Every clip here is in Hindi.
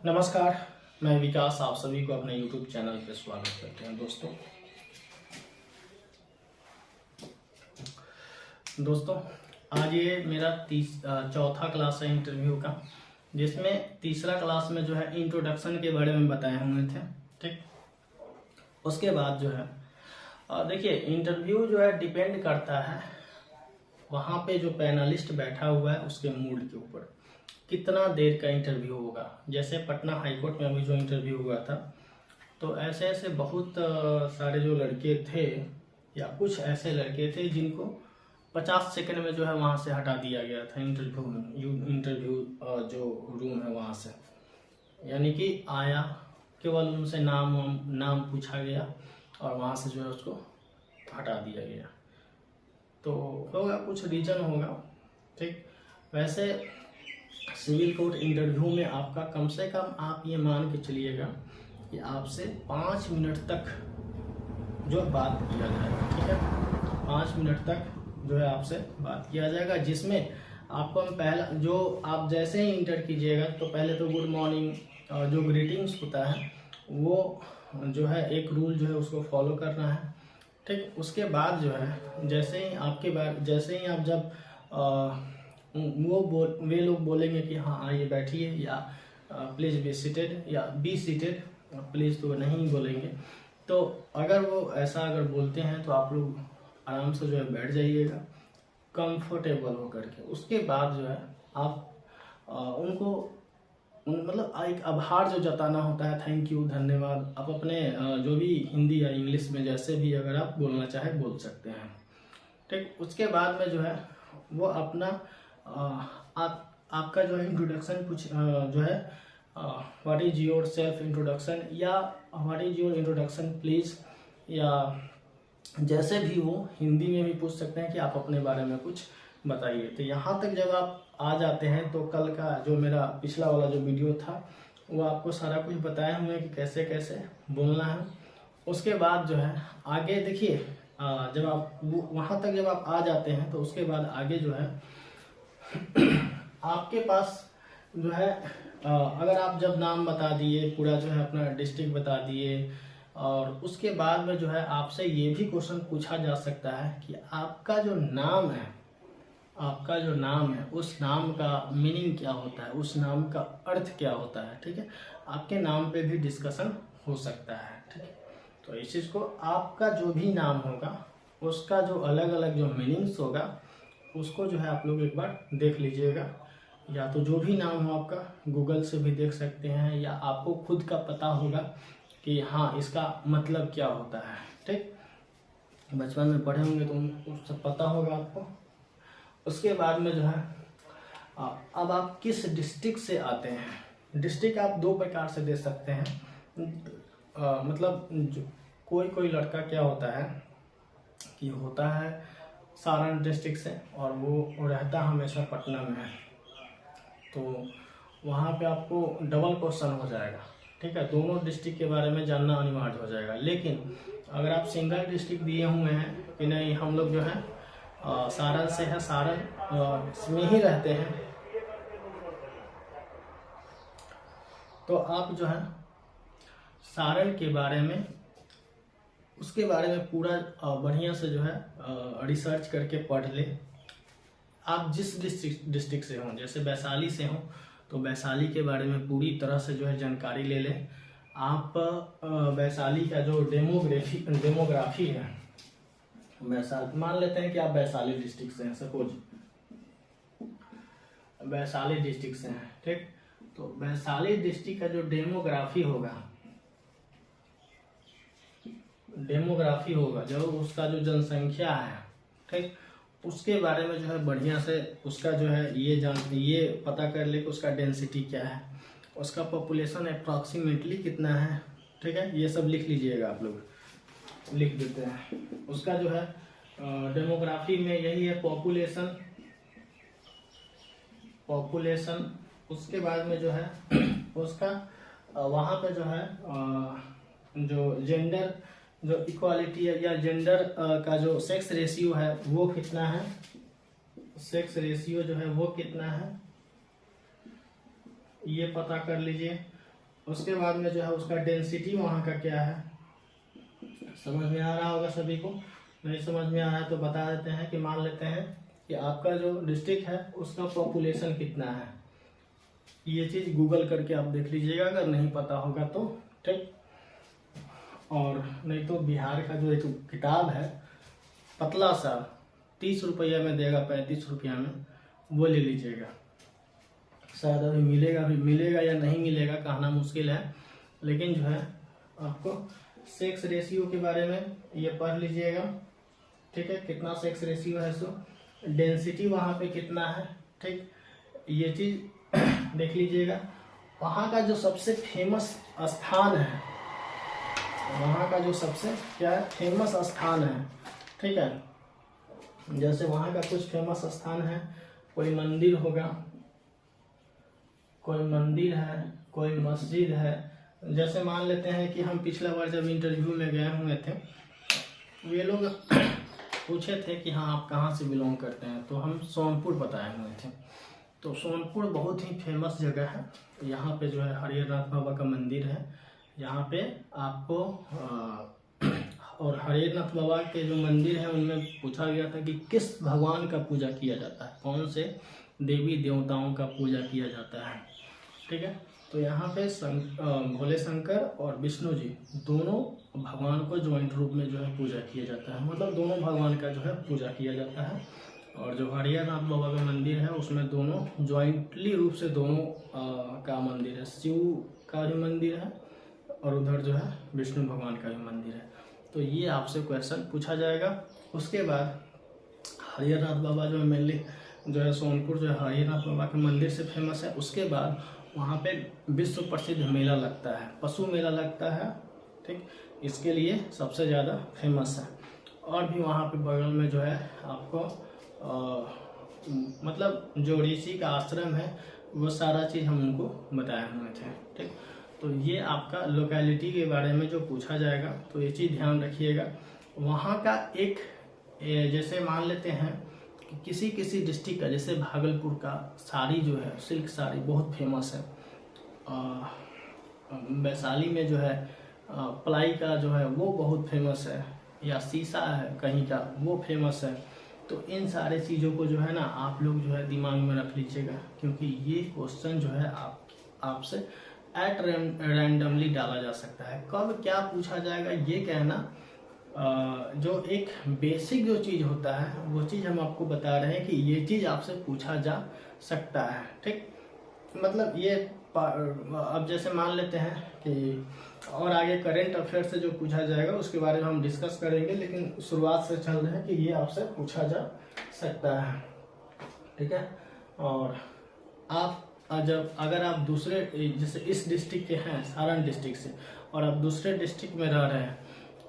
नमस्कार, मैं विकास आप सभी को अपने YouTube चैनल पे स्वागत करते हैं। दोस्तों आज ये मेरा चौथा क्लास है इंटरव्यू का, जिसमें तीसरा क्लास में जो है इंट्रोडक्शन के बारे में बताए हुए थे। ठीक, उसके बाद जो है देखिए इंटरव्यू जो है डिपेंड करता है वहाँ पे जो पैनलिस्ट बैठा हुआ है उसके मूड के ऊपर, कितना देर का इंटरव्यू होगा। जैसे पटना हाईकोर्ट में अभी जो इंटरव्यू हुआ था, तो ऐसे ऐसे बहुत सारे जो लड़के थे या कुछ ऐसे लड़के थे जिनको 50 सेकंड में जो है वहाँ से हटा दिया गया था इंटरव्यू जो रूम है वहाँ से। यानी कि आया, केवल उनसे नाम पूछा गया और वहाँ से जो है उसको हटा दिया गया। तो होगा, कुछ रीजन होगा। ठीक, वैसे सिविल कोर्ट इंटरव्यू में आपका कम से कम आप ये मान के चलिएगा कि आपसे 5 मिनट तक जो बात किया जाएगा। ठीक है, 5 मिनट तक जो है आपसे बात किया जाएगा, जिसमें आपको हम पहला जो आप जैसे ही इंटर कीजिएगा तो पहले तो गुड मॉर्निंग और जो ग्रीटिंग्स होता है वो जो है एक रूल जो है उसको फॉलो करना है। ठीक, उसके बाद जो है जैसे ही आप जब वे लोग बोलेंगे कि हाँ आइए बैठिए या प्लीज़ बी सीटेड या बी सीटेड, प्लीज़ तो नहीं बोलेंगे। तो अगर वो ऐसा अगर बोलते हैं तो आप लोग आराम से जो है बैठ जाइएगा कंफर्टेबल होकर के। उसके बाद जो है आप उनको मतलब एक आभार जो जताना होता है, थैंक यू, धन्यवाद, आप अपने जो भी हिंदी या इंग्लिश में जैसे भी अगर आप बोलना चाहे बोल सकते हैं। ठीक, उसके बाद में जो है वो अपना आपका जो है इंट्रोडक्शन कुछ जो है what is your self introduction या what is your introduction please, या जैसे भी वो हिंदी में भी पूछ सकते हैं कि आप अपने बारे में कुछ बताइए। तो यहाँ तक जब आप आ जाते हैं तो कल का जो मेरा पिछला वाला जो वीडियो था वो आपको सारा कुछ बताया हुए कि कैसे कैसे बोलना है। उसके बाद जो है आगे देखिए, जब आप वहाँ तक जब आप आ जाते हैं तो उसके बाद आगे जो है आपके पास जो है अगर आप जब नाम बता दिए, पूरा जो है अपना डिस्ट्रिक्ट बता दिए, और उसके बाद में जो है आपसे ये भी क्वेश्चन पूछा जा सकता है कि आपका जो नाम है उस नाम का मीनिंग क्या होता है, उस नाम का अर्थ क्या होता है। ठीक है, आपके नाम पे भी डिस्कशन हो सकता है। ठीक है, तो इस चीज़ को आपका जो भी नाम होगा उसका जो अलग अलग जो मीनिंग्स होगा उसको जो है आप लोग एक बार देख लीजिएगा। या तो जो भी नाम हो आपका गूगल से भी देख सकते हैं, या आपको खुद का पता होगा कि हाँ इसका मतलब क्या होता है। ठीक, बचपन में पढ़े होंगे तो उनको सब पता होगा आपको। उसके बाद में जो है अब आप किस डिस्ट्रिक्ट से आते हैं। डिस्ट्रिक्ट आप 2 प्रकार से दे सकते हैं। मतलब कोई लड़का क्या होता है कि होता है सारण डिस्ट्रिक्ट से और वो रहता हमेशा पटना में है, तो वहाँ पे आपको डबल क्वेश्चन हो जाएगा। ठीक है, दोनों डिस्ट्रिक्ट के बारे में जानना अनिवार्य हो जाएगा। लेकिन अगर आप सिंगल डिस्ट्रिक्ट दिए हुए हैं कि नहीं हम लोग जो है सारण से है, सारण में ही रहते हैं, तो आप जो है सारण के बारे में उसके बारे में पूरा बढ़िया से जो है रिसर्च करके पढ़ ले। आप जिस डिस्ट्रिक्ट से हों, जैसे वैशाली से हों तो वैशाली के बारे में पूरी तरह से जो है जानकारी ले लें। आप वैशाली का जो डेमोग्राफी है, वैशाली मान लेते हैं कि आप वैशाली डिस्ट्रिक्ट से हैं, सपोज वैशाली डिस्ट्रिक्ट से हैं। ठीक, तो वैशाली डिस्ट्रिक्ट का जो डेमोग्राफी होगा जो उसका जो जनसंख्या है, ठीक, उसके बारे में जो है बढ़िया से उसका जो है ये पता कर ले कि उसका डेंसिटी क्या है, उसका पॉपुलेशन अप्रॉक्सीमेटली कितना है। ठीक है, ये सब लिख लीजिएगा, आप लोग लिख देते हैं। उसका जो है डेमोग्राफी में यही है पॉपुलेशन। उसके बाद में जो है उसका वहाँ पे जो है जो जेंडर जो इक्वालिटी है या जेंडर का जो सेक्स रेशियो है वो कितना है, सेक्स रेशियो जो है वो कितना है ये पता कर लीजिए। उसके बाद में जो है उसका डेंसिटी वहाँ का क्या है, समझ में आ रहा होगा सभी को। नहीं समझ में आया तो बता देते हैं कि मान लेते हैं कि आपका जो डिस्ट्रिक्ट है उसका पॉपुलेशन कितना है। ये चीज़ गूगल करके आप देख लीजिएगा अगर नहीं पता होगा तो, ठीक। और नहीं तो बिहार का जो एक किताब है पतला सा 30 रुपया में देगा, 35 रुपया में, वो ले लीजिएगा। शायद अभी मिलेगा या नहीं मिलेगा कहना मुश्किल है, लेकिन जो है आपको सेक्स रेशियो के बारे में ये पढ़ लीजिएगा, ठीक है। कितना सेक्स रेशियो है, सो डेंसिटी वहाँ पे कितना है, ठीक। ये चीज़ देख लीजिएगा। वहाँ का जो सबसे फेमस स्थान है, वहाँ का जो सबसे क्या है फेमस स्थान है, ठीक है। जैसे वहाँ का कुछ फेमस स्थान है, कोई मंदिर होगा, कोई मंदिर है, कोई मस्जिद है। जैसे मान लेते हैं कि हम पिछला बार जब इंटरव्यू में गए हुए थे, ये लोग पूछे थे कि हाँ आप कहाँ से बिलोंग करते हैं, तो हम सोनपुर बताए हुए थे। तो सोनपुर बहुत ही फेमस जगह है। यहाँ पे जो है हरिहरनाथ बाबा का मंदिर है। यहाँ पे आपको और हरिहरनाथ बाबा के जो मंदिर है उनमें पूछा गया था कि किस भगवान का पूजा किया जाता है, कौन से देवी देवताओं का पूजा किया जाता है, ठीक है। तो यहाँ पे भोले शंकर और विष्णु जी दोनों भगवान को ज्वाइंट रूप में जो है पूजा किया जाता है, मतलब दोनों भगवान का जो है पूजा किया जाता है। और जो हरिहरनाथ बाबा का मंदिर है उसमें दोनों ज्वाइंटली रूप से दोनों का मंदिर है, शिव का भी मंदिर है और उधर जो है विष्णु भगवान का भी मंदिर है। तो ये आपसे क्वेश्चन पूछा जाएगा। उसके बाद हरिहरनाथ बाबा जो है मेनली जो है सोनपुर जो है हरिहरनाथ बाबा के मंदिर से फेमस है। उसके बाद वहाँ पे विश्व प्रसिद्ध मेला लगता है, पशु मेला लगता है, ठीक। इसके लिए सबसे ज़्यादा फेमस है। और भी वहाँ पे बगल में जो है आपको मतलब जो ऋषि का आश्रम है वो सारा चीज़ हम उनको बताए हुए थे, ठीक। तो ये आपका लोकेलिटी के बारे में जो पूछा जाएगा तो ये चीज़ ध्यान रखिएगा। वहाँ का एक जैसे मान लेते हैं कि किसी डिस्ट्रिक्ट का, जैसे भागलपुर का साड़ी जो है सिल्क साड़ी बहुत फेमस है। वैशाली में जो है प्लाई का जो है वो बहुत फेमस है, या शीशा है कहीं का वो फेमस है। तो इन सारे चीज़ों को जो है ना आप लोग जो है दिमाग में रख लीजिएगा, क्योंकि ये क्वेश्चन जो है आपसे एट रैंडमली डाला जा सकता है। कब क्या पूछा जाएगा ये कहना, जो एक बेसिक जो चीज़ होता है वो चीज़ हम आपको बता रहे हैं कि ये चीज़ आपसे पूछा जा सकता है, ठीक। मतलब ये अब जैसे मान लेते हैं कि और आगे करेंट अफेयर से जो पूछा जाएगा उसके बारे में हम डिस्कस करेंगे, लेकिन शुरुआत से चल रहे हैं कि ये आपसे पूछा जा सकता है, ठीक है। और आप अगर आप दूसरे जैसे इस डिस्ट्रिक्ट के हैं सारण डिस्ट्रिक्ट से और आप दूसरे डिस्ट्रिक्ट में रह रहे हैं,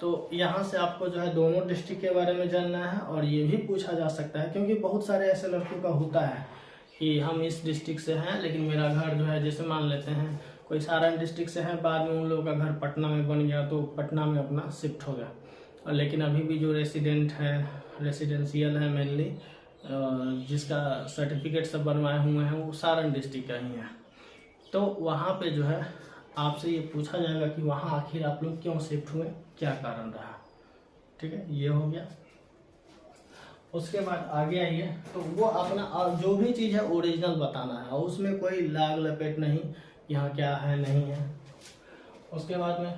तो यहाँ से आपको जो है दोनों डिस्ट्रिक्ट के बारे में जानना है। और ये भी पूछा जा सकता है, क्योंकि बहुत सारे ऐसे लड़कों का होता है कि हम इस डिस्ट्रिक्ट से हैं लेकिन मेरा घर जो है, जैसे मान लेते हैं कोई सारण डिस्ट्रिक्ट से है, बाद में उन लोगों का घर पटना में बन गया तो पटना में अपना शिफ्ट हो गया, और लेकिन अभी भी जो रेसिडेंशियल है मेनली जिसका सर्टिफिकेट सब बनवाए हुए हैं वो सारण डिस्ट्रिक्ट का ही है। तो वहाँ पे जो है आपसे ये पूछा जाएगा कि वहाँ आखिर आप लोग क्यों शिफ्ट हुए, क्या कारण रहा, ठीक है। ये हो गया। उसके बाद आगे आइए तो वो अपना जो भी चीज़ है ओरिजिनल बताना है, और उसमें कोई लाग लपेट नहीं, यहाँ क्या है नहीं है। उसके बाद में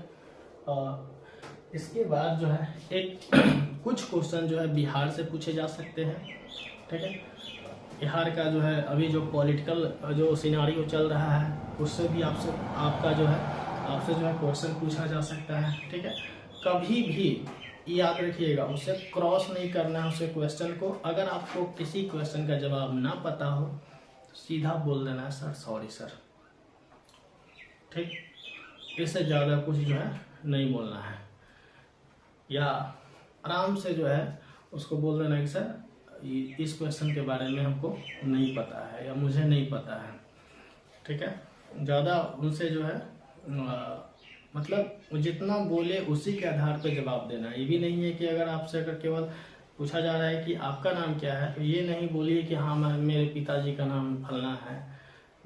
इसके बाद जो है एक कुछ क्वेश्चन जो है बिहार से पूछे जा सकते हैं, ठीक है। बिहार का जो है अभी जो पॉलिटिकल जो सिनारियो चल रहा है उससे भी आपसे जो है क्वेश्चन पूछा जा सकता है, ठीक है। कभी भी याद रखिएगा उसे क्रॉस नहीं करना है उसे क्वेश्चन को। अगर आपको किसी क्वेश्चन का जवाब ना पता हो तो सीधा बोल देना है सर सॉरी सर, ठीक। इससे ज़्यादा कुछ जो है नहीं बोलना है, या आराम से जो है उसको बोल देना कि सर इस क्वेश्चन के बारे में हमको नहीं पता है या मुझे नहीं पता है, ठीक है। ज़्यादा उनसे जो है मतलब जितना बोले उसी के आधार पर जवाब देना। ये भी नहीं है कि अगर आपसे अगर केवल पूछा जा रहा है कि आपका नाम क्या है तो ये नहीं बोलिए कि हाँ मेरे पिताजी का नाम फलना है,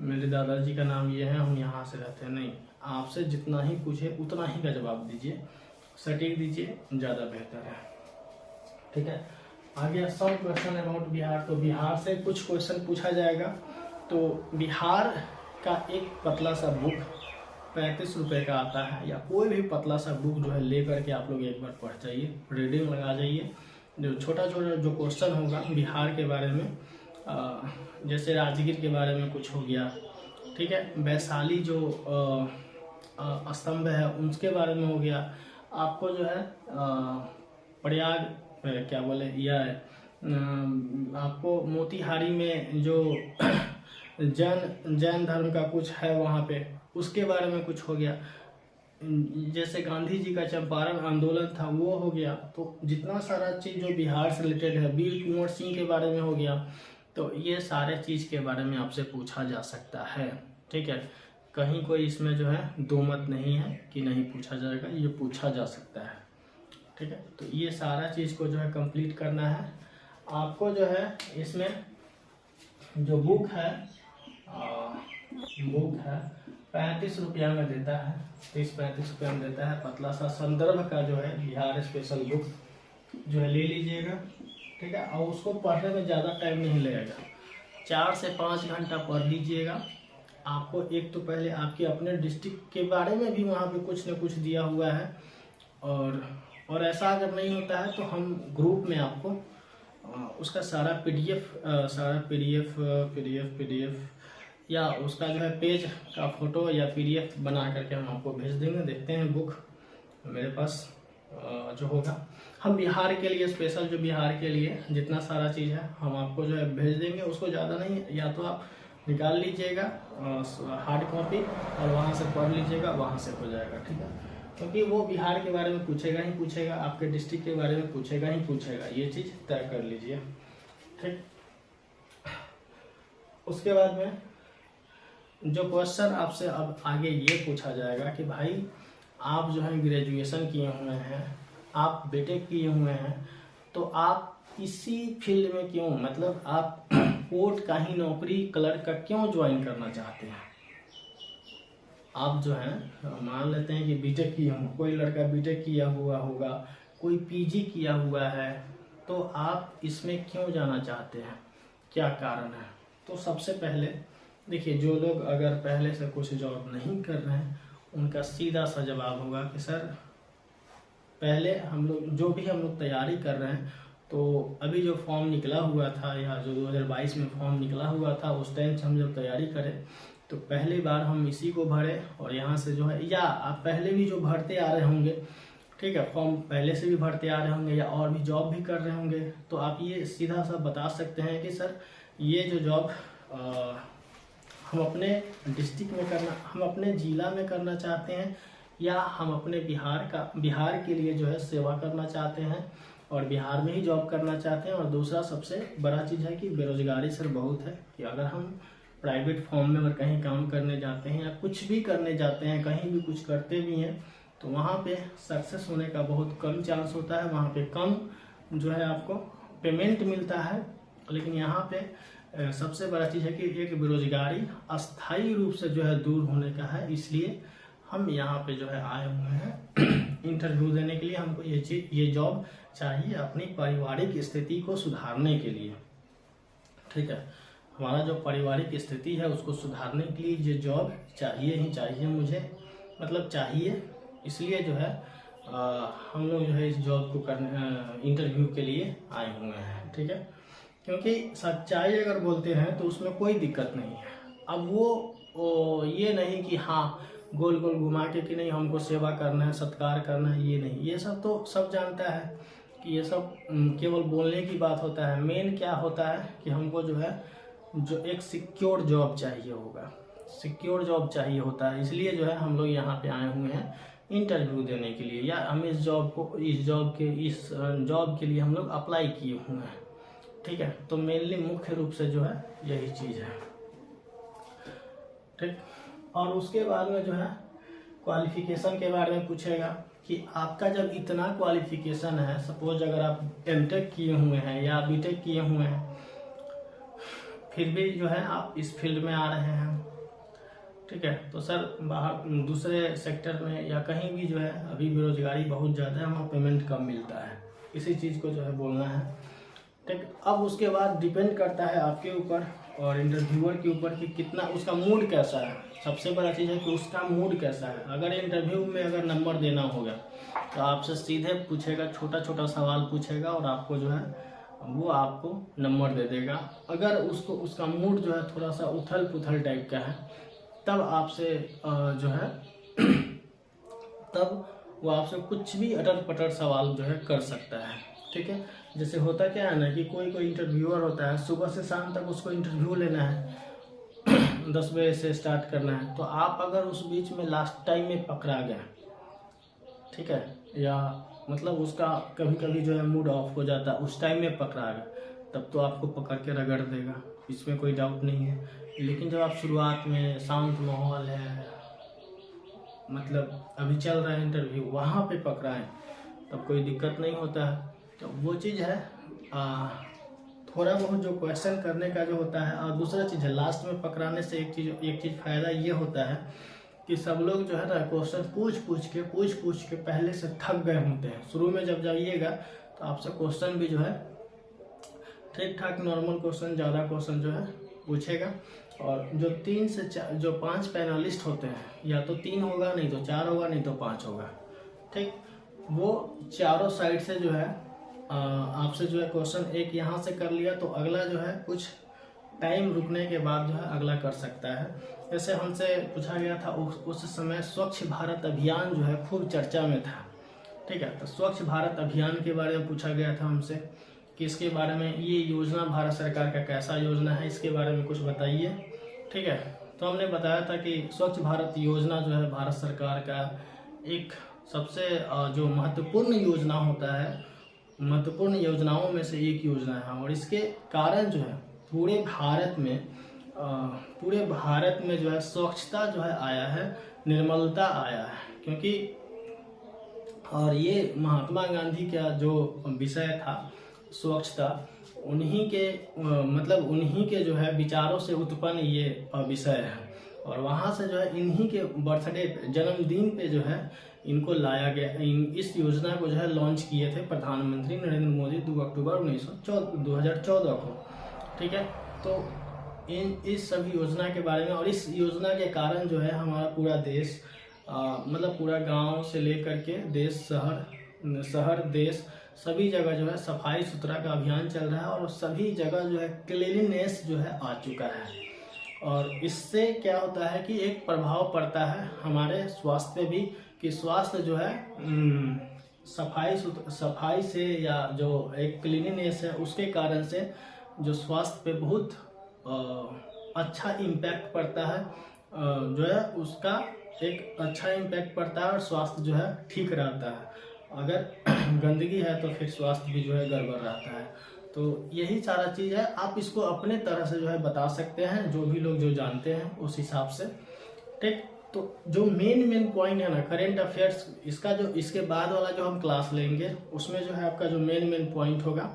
मेरे दादाजी का नाम ये है, हम यहाँ से रहते हैं। नहीं, आपसे जितना ही पूछे उतना ही का जवाब दीजिए, सटीक दीजिए, ज़्यादा बेहतर है। ठीक है, आगे सम क्वेश्चन अबाउट बिहार। तो बिहार से कुछ क्वेश्चन पूछा जाएगा। तो बिहार का एक पतला सा बुक 35 रुपये का आता है, या कोई भी पतला सा बुक जो है ले करके आप लोग एक बार पढ़ जाइए, रीडिंग लगा जाइए। जो छोटा छोटा जो क्वेश्चन होगा बिहार के बारे में, जैसे राजगीर के बारे में कुछ हो गया, ठीक है, वैशाली जो स्तंभ है उसके बारे में हो गया, आपको जो है प्रयाग क्या बोले यह आपको मोतिहारी में जो जैन धर्म का कुछ है वहाँ पे, उसके बारे में कुछ हो गया। जैसे गांधी जी का चंपारण आंदोलन था वो हो गया। तो जितना सारा चीज़ जो बिहार से रिलेटेड है, वीर कुंवर सिंह के बारे में हो गया, तो ये सारे चीज़ के बारे में आपसे पूछा जा सकता है। ठीक है, कहीं कोई इसमें जो है दो मत नहीं है कि नहीं पूछा जाएगा, ये पूछा जा सकता है। ठीक है, तो ये सारा चीज़ को जो है कंप्लीट करना है आपको। जो है इसमें जो बुक है 35 रुपया में देता है, 30-35 रुपया में देता है। पतला सा संदर्भ का जो है बिहार स्पेशल बुक जो है ले लीजिएगा। ठीक है, और उसको पढ़ने में ज़्यादा टाइम नहीं लगेगा, 4 से 5 घंटा पढ़ लीजिएगा। आपको एक तो पहले आपके अपने डिस्ट्रिक्ट के बारे में भी वहाँ पे कुछ न कुछ दिया हुआ है, और ऐसा अगर नहीं होता है तो हम ग्रुप में आपको उसका सारा पीडीएफ या उसका जो है पेज का फोटो या पीडीएफ बना करके हम आपको भेज देंगे। देखते हैं बुक मेरे पास जो होगा, हम बिहार के लिए स्पेशल, जो बिहार के लिए जितना सारा चीज़ है हम आपको जो है भेज देंगे। उसको ज़्यादा नहीं, या तो आप निकाल लीजिएगा हार्ड कॉपी और वहाँ से पढ़ लीजिएगा, वहाँ से हो जाएगा। ठीक है, क्योंकि वो बिहार के बारे में पूछेगा ही पूछेगा, आपके डिस्ट्रिक्ट के बारे में पूछेगा ही पूछेगा, ये चीज़ तय कर लीजिए। ठीक, उसके बाद में जो क्वेश्चन आपसे अब आगे ये पूछा जाएगा कि भाई आप जो है ग्रेजुएशन किए हुए हैं, आप बीटेक किए हुए हैं, तो आप इसी फील्ड में क्यों, मतलब आप कोर्ट का ही नौकरी क्लर्क का क्यों ज्वाइन करना चाहते हैं। आप जो है मान लेते हैं कि बीटेक किए हों, कोई लड़का बीटेक किया हुआ होगा, कोई पीजी किया हुआ है, तो आप इसमें क्यों जाना चाहते हैं, क्या कारण है। तो सबसे पहले देखिए, जो लोग अगर पहले से कुछ जॉब नहीं कर रहे हैं उनका सीधा सा जवाब होगा कि सर पहले हम लोग तैयारी कर रहे हैं, तो अभी जो फॉर्म निकला हुआ था या जो 2022 में फॉर्म निकला हुआ था, उस टाइम से हम जब तैयारी करें तो पहली बार हम इसी को भरे, और यहाँ से जो है, या आप पहले भी जो भरते आ रहे होंगे, ठीक है, फॉर्म पहले से भी भरते आ रहे होंगे या और भी जॉब भी कर रहे होंगे, तो आप ये सीधा सा बता सकते हैं कि सर ये जो जॉब हम अपने डिस्ट्रिक्ट में करना, हम अपने ज़िला में करना चाहते हैं, या हम अपने बिहार के लिए जो है सेवा करना चाहते हैं और बिहार में ही जॉब करना चाहते हैं। और दूसरा सबसे बड़ा चीज़ है कि बेरोजगारी सर बहुत है, कि अगर हम प्राइवेट फॉर्म में अगर कहीं काम करने जाते हैं या कुछ भी करने जाते हैं, कहीं भी कुछ करते भी हैं, तो वहाँ पे सक्सेस होने का बहुत कम चांस होता है, वहाँ पे कम जो है आपको पेमेंट मिलता है। लेकिन यहाँ पे सबसे बड़ा चीज़ है कि एक बेरोजगारी अस्थायी रूप से जो है दूर होने का है, इसलिए हम यहाँ पे जो है आए हुए हैं इंटरव्यू देने के लिए। हमको ये जॉब चाहिए अपनी पारिवारिक स्थिति को सुधारने के लिए। ठीक है, हमारा जो पारिवारिक स्थिति है उसको सुधारने के लिए ये जॉब चाहिए ही चाहिए मुझे, मतलब चाहिए, इसलिए जो है हम लोग जो है इस जॉब को करने इंटरव्यू के लिए आए हुए हैं। ठीक है, क्योंकि सच्चाई अगर बोलते हैं तो उसमें कोई दिक्कत नहीं है। अब वो ये नहीं कि हाँ गोल गोल घुमा के कि नहीं हमको सेवा करना है, सत्कार करना है, ये नहीं, ये सब तो सब जानता है कि ये सब केवल बोलने की बात होता है। मेन क्या होता है कि हमको जो है जो एक सिक्योर जॉब चाहिए होगा, सिक्योर जॉब चाहिए होता है, इसलिए जो है हम लोग यहाँ पे आए हुए हैं इंटरव्यू देने के लिए, या हम इस जॉब के लिए हम लोग अप्लाई किए हुए हैं। ठीक है, तो मेनली मुख्य रूप से जो है यही चीज़ है। ठीक, और उसके बाद में जो है क्वालिफिकेशन के बारे में पूछेगा कि आपका जब इतना क्वालिफिकेशन है, सपोज अगर आप एमटेक किए हुए हैं या बीटेक किए हुए हैं, फिर भी जो है आप इस फील्ड में आ रहे हैं, ठीक है। तो सर बाहर दूसरे सेक्टर में या कहीं भी जो है अभी बेरोजगारी बहुत ज़्यादा है, वहाँ पेमेंट कम मिलता है, इसी चीज़ को जो है बोलना है, ठीक। अब उसके बाद डिपेंड करता है आपके ऊपर और इंटरव्यूअर के ऊपर कि कितना उसका मूड कैसा है। सबसे बड़ा चीज़ है कि उसका मूड कैसा है। अगर इंटरव्यू में अगर नंबर देना होगा तो आपसे सीधे पूछेगा, छोटा छोटा सवाल पूछेगा और आपको जो है वो आपको नंबर दे देगा। अगर उसको उसका मूड जो है थोड़ा सा उथल पुथल टाइप का है तब आपसे जो है तब वो आपसे कुछ भी अटर पटर सवाल जो है कर सकता है, ठीक है। जैसे होता क्या है ना कि कोई इंटरव्यूअर होता है, सुबह से शाम तक उसको इंटरव्यू लेना है 10 बजे से स्टार्ट करना है, तो आप अगर उस बीच में लास्ट टाइम में पकड़ा गया, ठीक है, या मतलब उसका कभी कभी जो है मूड ऑफ हो जाता है, उस टाइम में पकड़ा गया तब तो आपको पकड़ के रगड़ देगा, इसमें कोई डाउट नहीं है। लेकिन जब आप शुरुआत में शांत माहौल है, मतलब अभी चल रहा है इंटरव्यू, वहाँ पे पकड़ा है तब कोई दिक्कत नहीं होता है। तो वो चीज़ है थोड़ा बहुत जो क्वेश्चन करने का जो होता है। और दूसरा चीज़ है लास्ट में पकड़ाने से एक चीज़ फ़ायदा ये होता है कि सब लोग जो है ना क्वेश्चन पूछ पूछ के पहले से थक गए होते हैं। शुरू में जब जाइएगा तो आपसे क्वेश्चन भी जो है ठीक ठाक नॉर्मल क्वेश्चन, ज़्यादा क्वेश्चन जो है पूछेगा। और जो 3 से 4 जो 5 पैनलिस्ट होते हैं, या तो 3 होगा, नहीं तो 4 होगा, नहीं तो 5 होगा, ठीक। वो चारों साइड से जो है आपसे जो है क्वेश्चन एक यहाँ से कर लिया तो अगला जो है कुछ टाइम रुकने के बाद जो है अगला कर सकता है। जैसे हमसे पूछा गया था उस समय स्वच्छ भारत अभियान जो है खूब चर्चा में था, ठीक है। तो स्वच्छ भारत अभियान के बारे में पूछा गया था हमसे कि इसके बारे में, ये योजना भारत सरकार का कैसा योजना है, इसके बारे में कुछ बताइए, ठीक है। तो हमने बताया था कि स्वच्छ भारत योजना जो है भारत सरकार का एक सबसे जो महत्वपूर्ण योजना होता है, महत्वपूर्ण योजनाओं में से एक योजना है। और इसके कारण जो है पूरे भारत में जो है स्वच्छता जो है आया है, निर्मलता आया है, क्योंकि और ये महात्मा गांधी का जो विषय था स्वच्छता, उन्हीं के जो है विचारों से उत्पन्न ये विषय है। और वहाँ से जो है इन्हीं के बर्थडे पे, जन्मदिन पे जो है इनको लाया गया। इस योजना को जो है लॉन्च किए थे प्रधानमंत्री नरेंद्र मोदी 2 अक्टूबर 2014 को, ठीक है। तो इस सभी योजना के बारे में, और इस योजना के कारण जो है हमारा पूरा देश मतलब पूरा गांव से लेकर के देश, शहर देश सभी जगह जो है सफाई सुथरा का अभियान चल रहा है और सभी जगह जो है क्लीननेस जो है आ चुका है। और इससे क्या होता है कि एक प्रभाव पड़ता है हमारे स्वास्थ्य पे भी, कि स्वास्थ्य जो है सफाई से या जो एक क्लीननेस है उसके कारण से जो स्वास्थ्य पे बहुत अच्छा इम्पैक्ट पड़ता है, जो है उसका एक अच्छा इम्पैक्ट पड़ता है और स्वास्थ्य जो है ठीक रहता है। अगर गंदगी है तो फिर स्वास्थ्य भी जो है गड़बड़ रहता है। तो यही सारा चीज़ है, आप इसको अपने तरह से जो है बता सकते हैं, जो भी लोग जो जानते हैं उस हिसाब से, ठीक। तो जो मेन पॉइंट है ना करेंट अफेयर्स, इसका जो इसके बाद वाला जो हम क्लास लेंगे उसमें जो है आपका जो मेन पॉइंट होगा,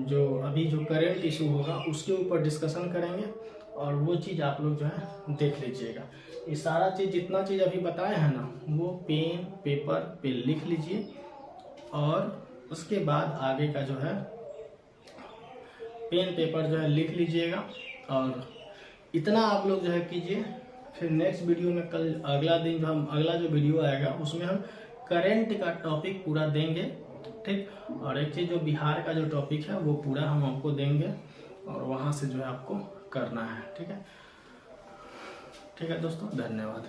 जो अभी जो करेंट इशू होगा उसके ऊपर डिस्कशन करेंगे। और वो चीज़ आप लोग जो है देख लीजिएगा। ये सारा चीज़ जितना चीज़ अभी बताए हैं ना, वो पेन पेपर पे लिख लीजिए और उसके बाद आगे का जो है पेन पेपर जो है लिख लीजिएगा। और इतना आप लोग जो है कीजिए। फिर नेक्स्ट वीडियो में कल अगला दिन जो हम अगला जो वीडियो आएगा उसमें हम करेंट का टॉपिक पूरा देंगे, ठीक। और एक चीज़ जो बिहार का जो टॉपिक है वो पूरा हम आपको देंगे और वहाँ से जो है आपको करना है, ठीक है। ठीक है दोस्तों, धन्यवाद।